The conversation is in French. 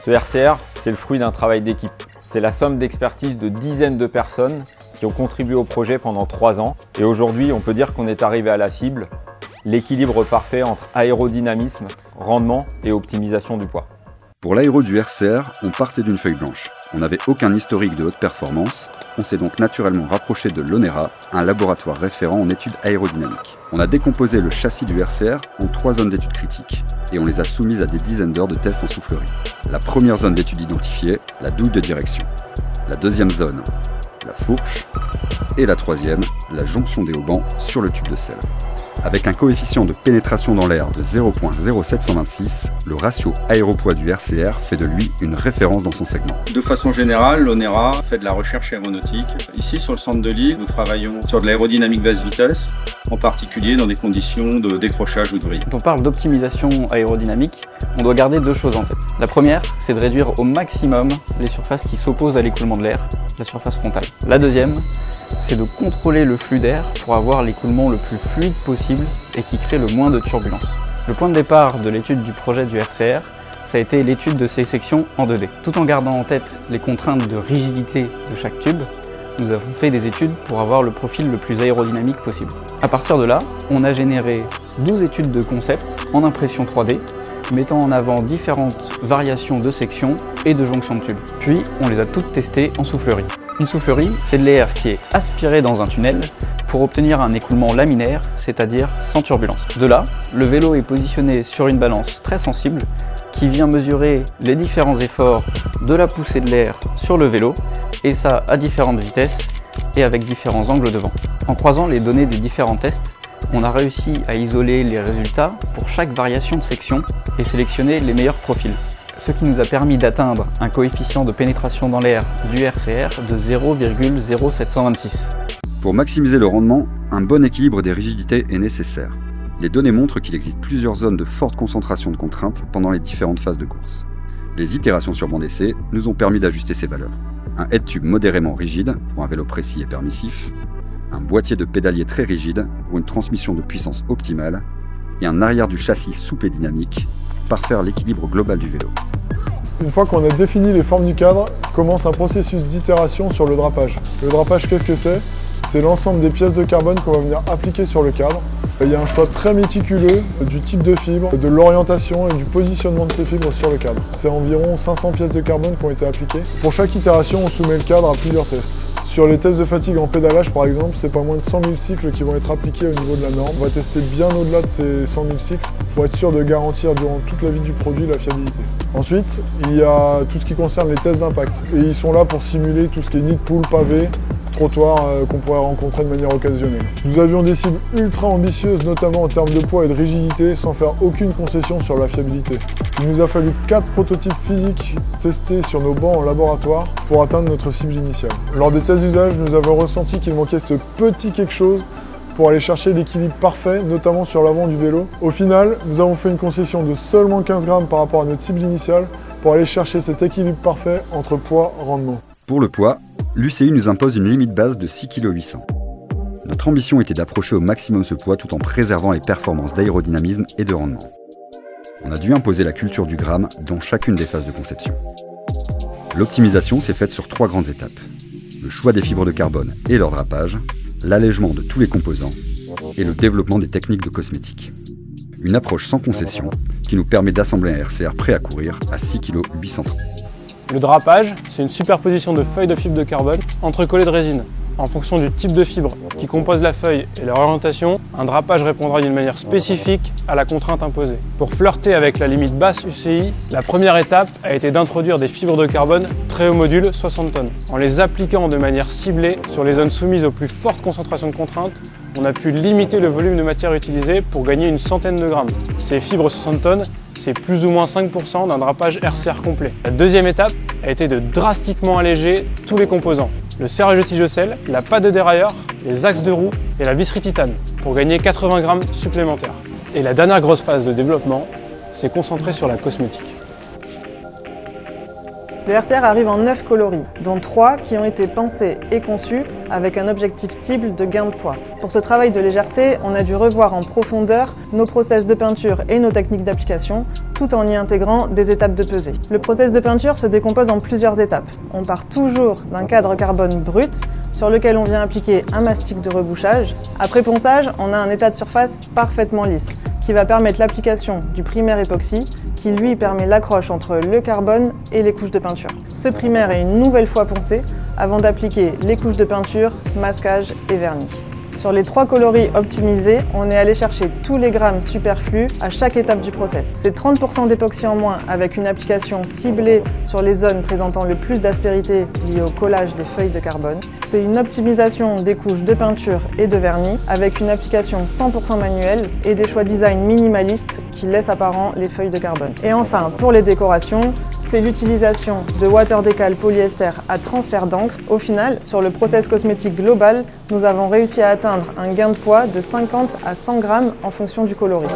Ce RCR, c'est le fruit d'un travail d'équipe. C'est la somme d'expertise de dizaines de personnes qui ont contribué au projet pendant 3 ans. Et aujourd'hui, on peut dire qu'on est arrivé à la cible, l'équilibre parfait entre aérodynamisme, rendement et optimisation du poids. Pour l'aéro du RCR, on partait d'une feuille blanche. On n'avait aucun historique de haute performance. On s'est donc naturellement rapproché de l'ONERA, un laboratoire référent en études aérodynamiques. On a décomposé le châssis du RCR en 3 zones d'études critiques et on les a soumises à des dizaines d'heures de tests en soufflerie. La première zone d'études identifiée, la douille de direction. La deuxième zone, la fourche. Et la troisième, la jonction des haubans sur le tube de selle. Avec un coefficient de pénétration dans l'air de 0,0726, le ratio aéropoids du RCR fait de lui une référence dans son segment. De façon générale, l'ONERA fait de la recherche aéronautique. Ici, sur le centre de Lille, nous travaillons sur de l'aérodynamique basse vitesse, en particulier dans des conditions de décrochage ou de vrille. Quand on parle d'optimisation aérodynamique, on doit garder 2 choses en tête. La première, c'est de réduire au maximum les surfaces qui s'opposent à l'écoulement de l'air, la surface frontale. La deuxième, c'est de contrôler le flux d'air pour avoir l'écoulement le plus fluide possible et qui crée le moins de turbulences. Le point de départ de l'étude du projet du RCR, ça a été l'étude de ces sections en 2D. Tout en gardant en tête les contraintes de rigidité de chaque tube, nous avons fait des études pour avoir le profil le plus aérodynamique possible. À partir de là, on a généré 12 études de concept en impression 3D, mettant en avant différentes variations de sections et de jonctions de tubes. Puis, on les a toutes testées en soufflerie. Une soufflerie, c'est de l'air qui est aspiré dans un tunnel pour obtenir un écoulement laminaire, c'est-à-dire sans turbulence. De là, le vélo est positionné sur une balance très sensible qui vient mesurer les différents efforts de la poussée de l'air sur le vélo, et ça à différentes vitesses et avec différents angles de vent. En croisant les données des différents tests, on a réussi à isoler les résultats pour chaque variation de section et sélectionner les meilleurs profils. Ce qui nous a permis d'atteindre un coefficient de pénétration dans l'air du RCR de 0,0726. Pour maximiser le rendement, un bon équilibre des rigidités est nécessaire. Les données montrent qu'il existe plusieurs zones de forte concentration de contraintes pendant les différentes phases de course. Les itérations sur banc d'essai nous ont permis d'ajuster ces valeurs. Un head tube modérément rigide pour un vélo précis et permissif, un boîtier de pédalier très rigide pour une transmission de puissance optimale et un arrière du châssis souple et dynamique pour parfaire l'équilibre global du vélo. Une fois qu'on a défini les formes du cadre, commence un processus d'itération sur le drapage. Le drapage, qu'est-ce que c'est ? C'est l'ensemble des pièces de carbone qu'on va venir appliquer sur le cadre. Il y a un choix très méticuleux du type de fibre, de l'orientation et du positionnement de ces fibres sur le cadre. C'est environ 500 pièces de carbone qui ont été appliquées. Pour chaque itération, on soumet le cadre à plusieurs tests. Sur les tests de fatigue en pédalage par exemple, c'est pas moins de 100 000 cycles qui vont être appliqués au niveau de la norme. On va tester bien au-delà de ces 100 000 cycles pour être sûr de garantir durant toute la vie du produit la fiabilité. Ensuite, il y a tout ce qui concerne les tests d'impact. Et ils sont là pour simuler tout ce qui est nid de poule, pavé, trottoir qu'on pourrait rencontrer de manière occasionnelle. Nous avions des cibles ultra ambitieuses, notamment en termes de poids et de rigidité, sans faire aucune concession sur la fiabilité. Il nous a fallu 4 prototypes physiques testés sur nos bancs en laboratoire pour atteindre notre cible initiale. Lors des tests d'usage, nous avons ressenti qu'il manquait ce petit quelque chose pour aller chercher l'équilibre parfait, notamment sur l'avant du vélo. Au final, nous avons fait une concession de seulement 15 grammes par rapport à notre cible initiale pour aller chercher cet équilibre parfait entre poids et rendement. Pour le poids, l'UCI nous impose une limite base de 6,8 kg. Notre ambition était d'approcher au maximum ce poids tout en préservant les performances d'aérodynamisme et de rendement. On a dû imposer la culture du gramme dans chacune des phases de conception. L'optimisation s'est faite sur 3 grandes étapes. Le choix des fibres de carbone et leur drapage, l'allègement de tous les composants et le développement des techniques de cosmétique. Une approche sans concession qui nous permet d'assembler un RCR prêt à courir à 6,8 kg. Le drapage, c'est une superposition de feuilles de fibre de carbone entrecollées de résine. En fonction du type de fibre qui compose la feuille et leur orientation, un drapage répondra d'une manière spécifique à la contrainte imposée. Pour flirter avec la limite basse UCI, la première étape a été d'introduire des fibres de carbone très haut module 60 tonnes. En les appliquant de manière ciblée sur les zones soumises aux plus fortes concentrations de contraintes, on a pu limiter le volume de matière utilisé pour gagner une centaine de grammes. Ces fibres 60 tonnes, c'est plus ou moins 5% d'un drapage RCR complet. La deuxième étape a été de drastiquement alléger tous les composants. Le serrage de tige de selle, la patte de dérailleur, les axes de roue et la visserie titane pour gagner 80 grammes supplémentaires. Et la dernière grosse phase de développement s'est concentrée sur la cosmétique. Le RCR arrive en 9 coloris, dont 3 qui ont été pensés et conçus avec un objectif cible de gain de poids. Pour ce travail de légèreté, on a dû revoir en profondeur nos process de peinture et nos techniques d'application, tout en y intégrant des étapes de pesée. Le process de peinture se décompose en plusieurs étapes. On part toujours d'un cadre carbone brut sur lequel on vient appliquer un mastic de rebouchage. Après ponçage, on a un état de surface parfaitement lisse qui va permettre l'application du primaire époxy qui lui permet l'accroche entre le carbone et les couches de peinture. Ce primaire est une nouvelle fois poncé avant d'appliquer les couches de peinture, masquage et vernis. Sur les 3 coloris optimisés, on est allé chercher tous les grammes superflus à chaque étape du process. C'est 30% d'époxy en moins avec une application ciblée sur les zones présentant le plus d'aspérité liée au collage des feuilles de carbone. C'est une optimisation des couches de peinture et de vernis avec une application 100% manuelle et des choix design minimalistes qui laissent apparent les feuilles de carbone. Et enfin, pour les décorations, c'est l'utilisation de water décal polyester à transfert d'encre. Au final, sur le process cosmétique global, nous avons réussi à atteindre un gain de poids de 50 à 100 grammes en fonction du coloris.